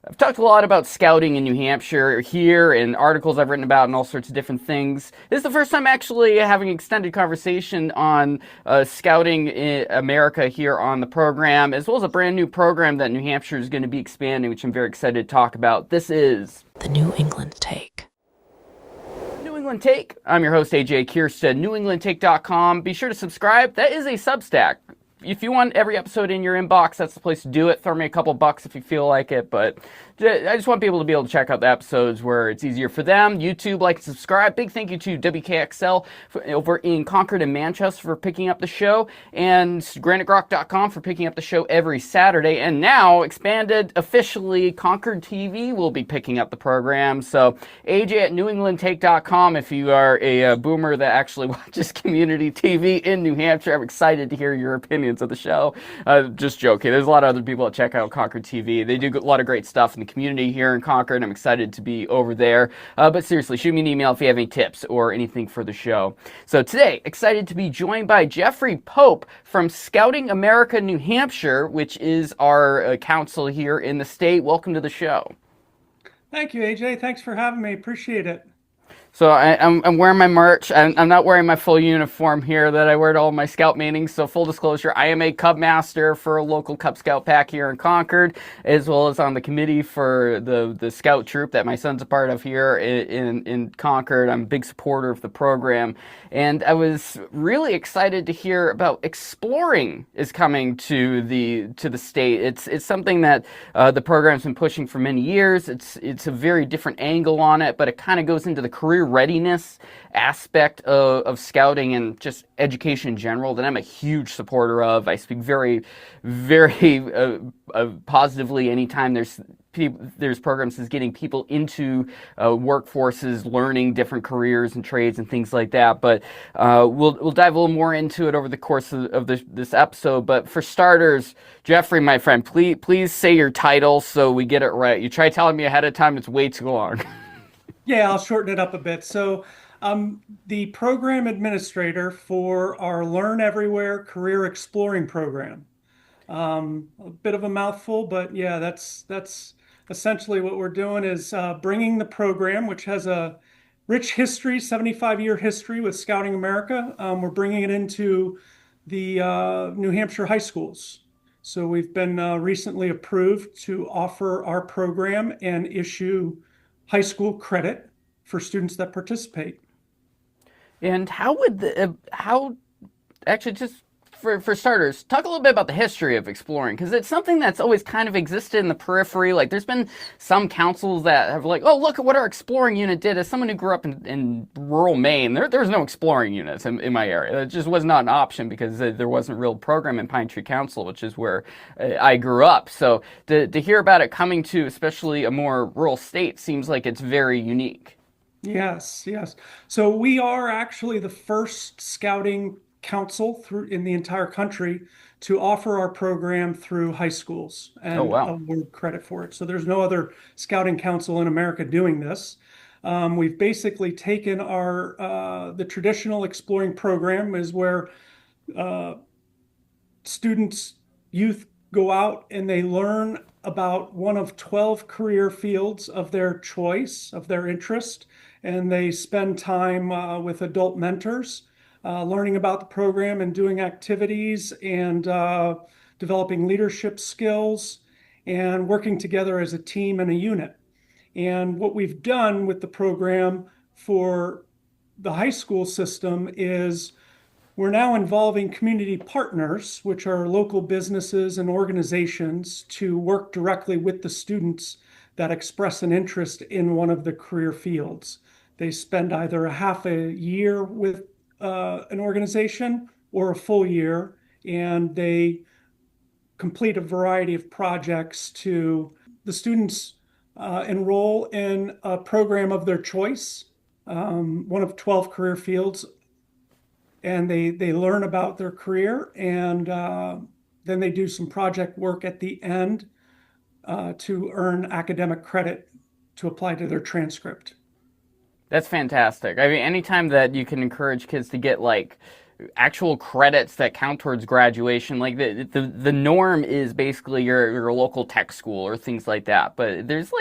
I've talked a lot about scouting in New Hampshire here and articles I've written about and all sorts of different things. This is the first time actually having an extended conversation on scouting in America here on the program, as well as a brand new program that New Hampshire is going to be expanding, which I'm very excited to talk about. This is The New England Take. New England Take. I'm your host, AJ Kierstead, newenglandtake.com. Be sure to subscribe. That is a Substack. If you want every episode in your inbox, that's the place to do it. Throw me a couple bucks if you feel like it, but I just want people to be able to check out the episodes where it's easier for them. YouTube, like and subscribe. Big thank you to WKXL over in Concord and Manchester for picking up the show, and GraniteGrock.com for picking up the show every Saturday. And now, expanded officially, Concord TV will be picking up the program. So AJ at NewEnglandTake.com if you are a boomer that actually watches community TV in New Hampshire. I'm excited to hear your opinions of the show. Just joking. There's a lot of other people that check out Concord TV. They do a lot of great stuff in the community here in Concord. I'm excited to be over there. But seriously, shoot me an email if you have any tips or anything for the show. So today, excited to be joined by Jeffrey Pope from Scouting America, New Hampshire, which is our council here in the state. Welcome to the show. Thank you, AJ. Thanks for having me. Appreciate it. So I'm wearing my merch. I'm not wearing my full uniform here that I wear to all my scout meetings. So full disclosure, I am a Cub Master for a local Cub Scout pack here in Concord, as well as on the committee for the Scout troop that my son's a part of here in Concord. I'm a big supporter of the program. And I was really excited to hear about exploring is coming to the state. It's something that the program's been pushing for many years. It's a very different angle on it, but it kind of goes into the career readiness aspect of scouting and just education in general that I'm a huge supporter of. I speak very, very positively anytime there's programs that's getting people into workforces, learning different careers and trades and things like that. But we'll dive a little more into it over the course of this episode. But for starters, Jeffrey, my friend, please say your title so we get it right. You try telling me ahead of time; it's way too long. Yeah, I'll shorten it up a bit. So, I'm the program administrator for our Learn Everywhere Career Exploring program. A bit of a mouthful, but yeah, that's essentially what we're doing is bringing the program, which has a rich history, 75-year history with Scouting America. We're bringing it into the New Hampshire high schools. So we've been recently approved to offer our program and issue high school credit for students that participate. And how would how actually just for starters, talk a little bit about the history of exploring, because it's something that's always kind of existed in the periphery. Like there's been some councils that have like, oh, look at what our exploring unit did. As someone who grew up in rural Maine, there's no exploring units in my area. It just was not an option because there wasn't a real program in Pine Tree Council, which is where I grew up. So to hear about it coming to especially a more rural state seems like it's very unique. Yes, yes. So we are actually the first scouting council through in the entire country to offer our program through high schools Oh, and wow. award credit for it. So there's no other scouting council in America doing this. We've basically taken our the traditional exploring program is where uh, students, youth go out and they learn about one of 12 career fields of their choice, of their interest, and they spend time with adult mentors, learning about the program and doing activities and developing leadership skills and working together as a team and a unit. And what we've done with the program for the high school system is we're now involving community partners, which are local businesses and organizations, to work directly with the students that express an interest in one of the career fields. They spend either a half a year with an organization or a full year, and they complete a variety of projects to the students enroll in a program of their choice, one of 12 career fields, and they learn about their career, and then they do some project work at the end to earn academic credit to apply to their transcript. That's fantastic. I mean, anytime that you can encourage kids to get like actual credits that count towards graduation. Like the norm is basically your local tech school or things like that. But there's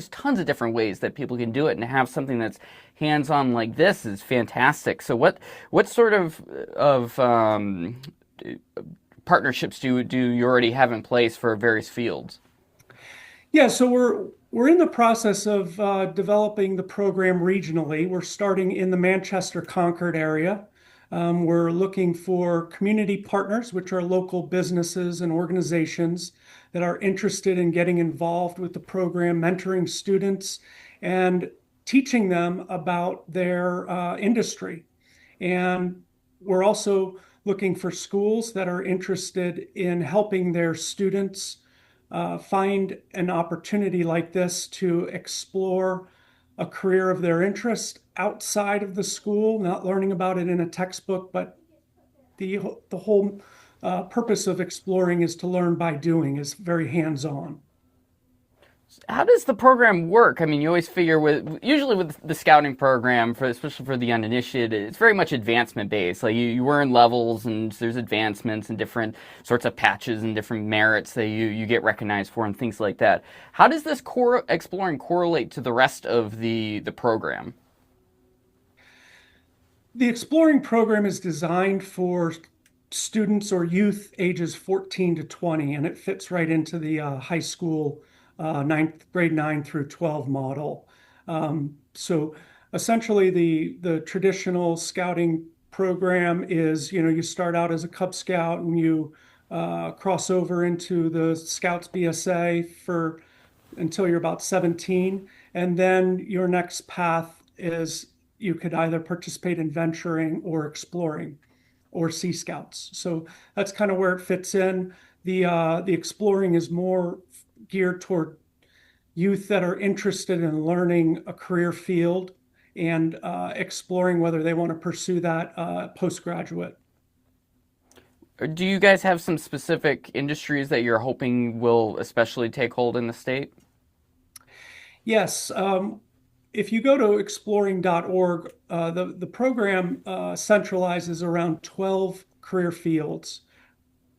tons of different ways that people can do it, and to have something that's hands on like this is fantastic. So what sort of partnerships do you already have in place for various fields? Yeah, so we're in the process of developing the program regionally. We're starting in the Manchester Concord area. We're looking for community partners, which are local businesses and organizations that are interested in getting involved with the program, mentoring students, and teaching them about their industry. And we're also looking for schools that are interested in helping their students find an opportunity like this to explore a career of their interest outside of the school, not learning about it in a textbook, but the whole purpose of exploring is to learn by doing, is very hands-on. How does the program work? I mean, you always figure usually with the scouting program, especially for the uninitiated, it's very much advancement based. Like you earn levels, and there's advancements and different sorts of patches and different merits that you get recognized for and things like that. How does this core exploring correlate to the rest of the program? The exploring program is designed for students or youth ages 14 to 20, and it fits right into the high school grade 9 through 12 model. So essentially the traditional scouting program is, you start out as a Cub Scout and you cross over into the Scouts BSA until you're about 17. And then your next path is you could either participate in venturing or exploring or Sea Scouts. So that's kind of where it fits in. The exploring is more geared toward youth that are interested in learning a career field and exploring whether they want to pursue that postgraduate. Do you guys have some specific industries that you're hoping will especially take hold in the state? Yes. If you go to exploring.org, the program centralizes around 12 career fields,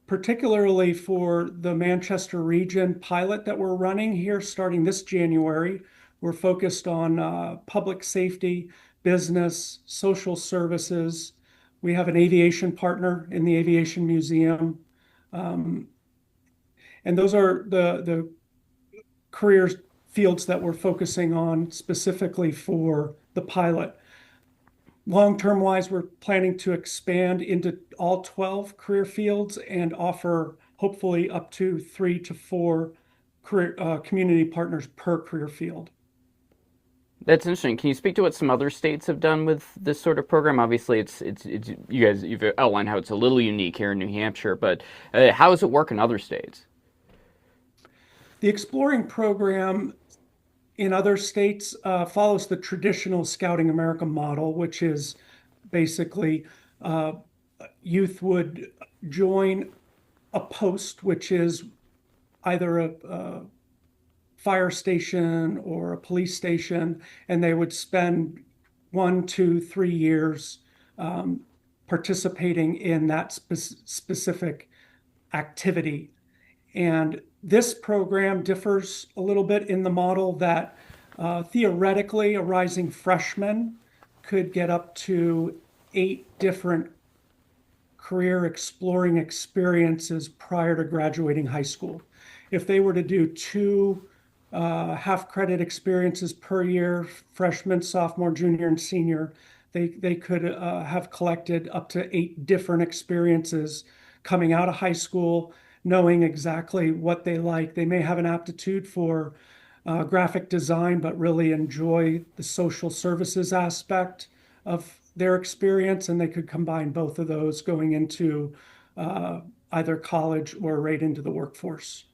particularly for the Manchester region pilot that we're running here starting this January. We're focused on public safety, business, social services. We have an aviation partner in the Aviation Museum. And those are the career fields that we're focusing on specifically for the pilot. Long-term wise, we're planning to expand into all 12 career fields and offer hopefully up to 3 to 4 community partners per career field. That's interesting. Can you speak to what some other states have done with this sort of program? Obviously, it's you've outlined how it's a little unique here in New Hampshire, but how does it work in other states? The exploring program in other states follows the traditional Scouting America model, which is basically youth would join a post, which is either a fire station or a police station, and they would spend 1, 2, 3 years participating in that specific activity. And this program differs a little bit in the model that theoretically a rising freshman could get up to 8 different career exploring experiences prior to graduating high school. If they were to do 2 half-credit experiences per year, freshman, sophomore, junior, and senior, they could have collected up to 8 different experiences coming out of high school, knowing exactly what they like. They may have an aptitude for graphic design, but really enjoy the social services aspect of their experience, and they could combine both of those going into either college or right into the workforce.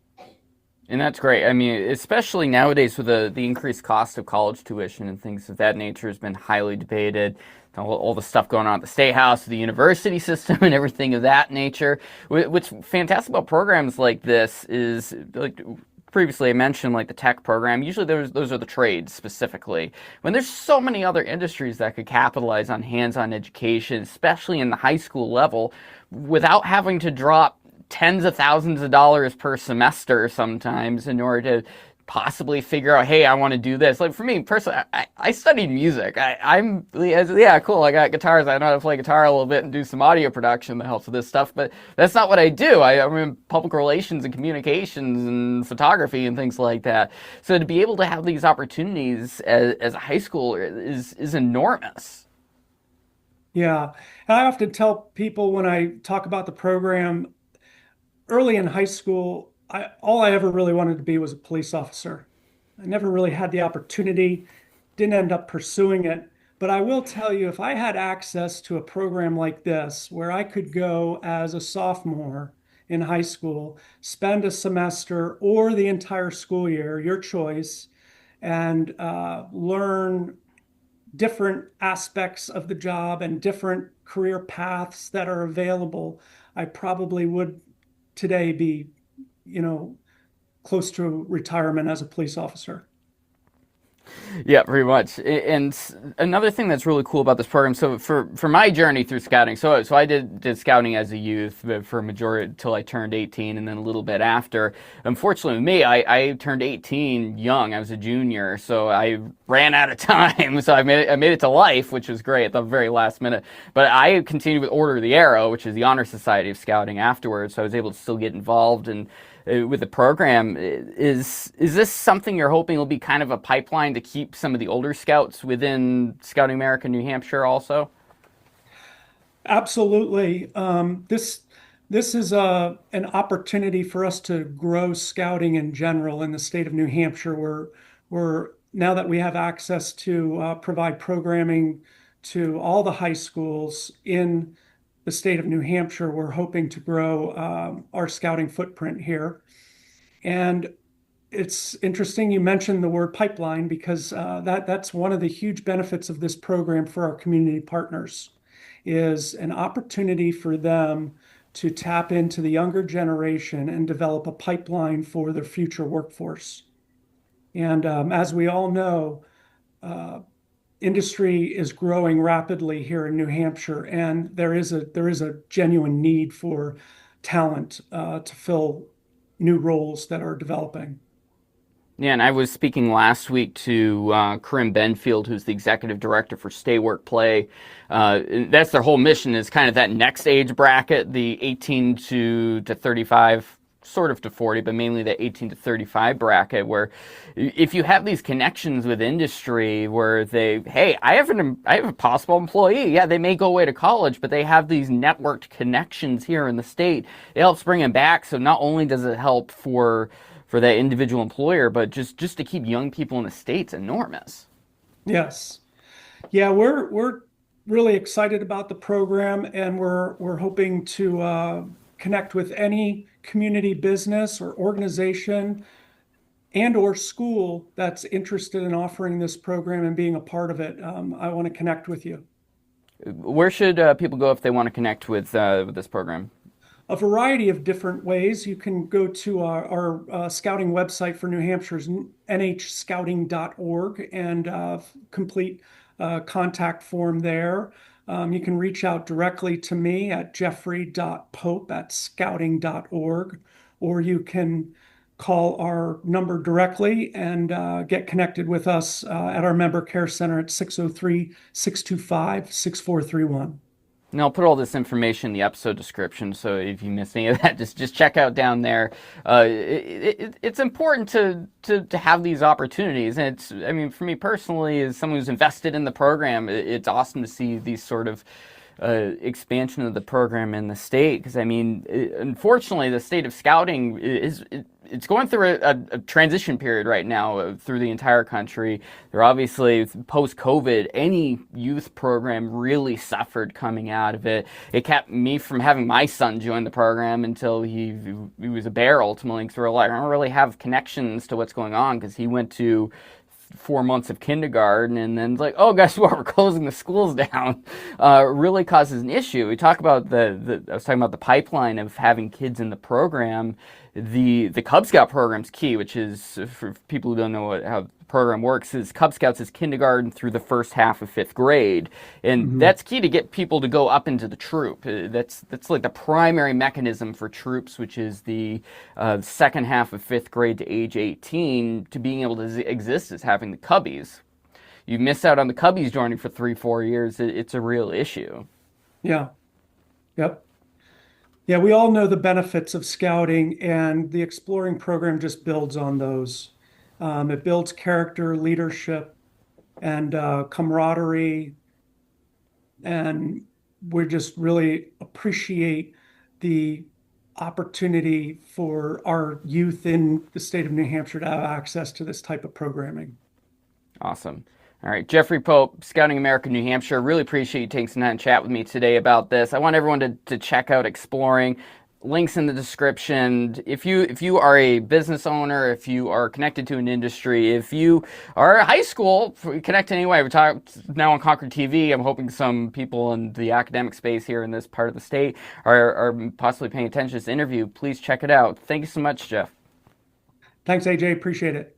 And that's great. I mean, especially nowadays with the increased cost of college tuition and things of that nature has been highly debated. All the stuff going on at the State House, the university system, and everything of that nature. What's fantastic about programs like this is like previously I mentioned like the tech program. Usually those are the trades specifically. When there's so many other industries that could capitalize on hands-on education, especially in the high school level, without having to drop tens of thousands of dollars per semester sometimes in order to possibly figure out, hey, I want to do this. Like for me personally, I studied music. I'm yeah, cool. I got guitars. I know how to play guitar a little bit and do some audio production that helps with this stuff. But that's not what I do. I'm in public relations and communications and photography and things like that. So to be able to have these opportunities as a high schooler is enormous. Yeah. And I often tell people when I talk about the program, early in high school, all I ever really wanted to be was a police officer. I never really had the opportunity, didn't end up pursuing it. But I will tell you, if I had access to a program like this, where I could go as a sophomore in high school, spend a semester or the entire school year, your choice, and learn different aspects of the job and different career paths that are available, I probably would today be, you know, close to retirement as a police officer. Yeah, pretty much. And another thing that's really cool about this program, so for my journey through scouting, so I did scouting as a youth for a majority till I turned 18, and then a little bit after. Unfortunately, with me, I turned 18 young. I was a junior, so I ran out of time. So I made it to life, which was great at the very last minute. But I continued with Order of the Arrow, which is the honor society of scouting afterwards. So I was able to still get involved and with the program. Is this something you're hoping will be kind of a pipeline to keep some of the older scouts within Scouting America New Hampshire also? Absolutely. This is an opportunity for us to grow scouting in general in the state of New Hampshire. We're now that we have access to provide programming to all the high schools in the state of New Hampshire, we're hoping to grow our scouting footprint here. And it's interesting you mentioned the word pipeline because that's one of the huge benefits of this program for our community partners is an opportunity for them to tap into the younger generation and develop a pipeline for their future workforce. And as we all know, uh, industry is growing rapidly here in New Hampshire, and there is a genuine need for talent to fill new roles that are developing. Yeah, and I was speaking last week to Corinne Benfield, who's the executive director for Stay Work Play. That's their whole mission is kind of that next age bracket, the 18 to 35, sort of to 40, but mainly the 18 to 35 bracket, where if you have these connections with industry where hey, I have a possible employee. Yeah, they may go away to college, but they have these networked connections here in the state. It helps bring them back. So not only does it help for that individual employer, but just to keep young people in the state's enormous. Yes. Yeah, we're really excited about the program, and we're hoping to connect with any community business or organization and or school that's interested in offering this program and being a part of it. I want to connect with you. Where should people go if they want to connect with this program? A variety of different ways. You can go to our scouting website for New Hampshire's nhscouting.org and complete contact form there. You can reach out directly to me at jeffrey.pope@scouting.org, or you can call our number directly and get connected with us at our member care center at 603-625-6431. And I'll put all this information in the episode description, so if you miss any of that, just check out down there. It's important to have these opportunities, and I mean, for me personally, as someone who's invested in the program, it's awesome to see these sort of expansion of the program in the state. Because I mean, unfortunately, the state of scouting it's going through a transition period right now through the entire country. They're obviously post-COVID, any youth program really suffered coming out of it. It kept me from having my son join the program until he was a bear ultimately. Because we're like, I don't really have connections to what's going on because he went to 4 months of kindergarten, and then it's like, oh, guess what? We're closing the schools down. Really causes an issue. We talk about I was talking about the pipeline of having kids in the program. the Cub Scout program's key, which is for people who don't know how the program works, is Cub Scouts is kindergarten through the first half of fifth grade, and Hmm. that's key to get people to go up into the troop. That's like the primary mechanism for troops, which is the second half of fifth grade to age 18, to being able to exist is having the Cubbies. You miss out on the Cubbies joining for 3, 4 years, it's a real issue. Yeah. Yep. Yeah, we all know the benefits of scouting, and the exploring program just builds on those. It builds character, leadership, and camaraderie, and we just really appreciate the opportunity for our youth in the state of New Hampshire to have access to this type of programming. Awesome. All right, Jeffrey Pope, Scouting America, New Hampshire. Really appreciate you taking some time to chat with me today about this. I want everyone to check out Exploring. Links in the description. If you are a business owner, if you are connected to an industry, if you are high school, connect anyway. We talk now on Concord TV. I'm hoping some people in the academic space here in this part of the state are possibly paying attention to this interview. Please check it out. Thank you so much, Jeff. Thanks, AJ. Appreciate it.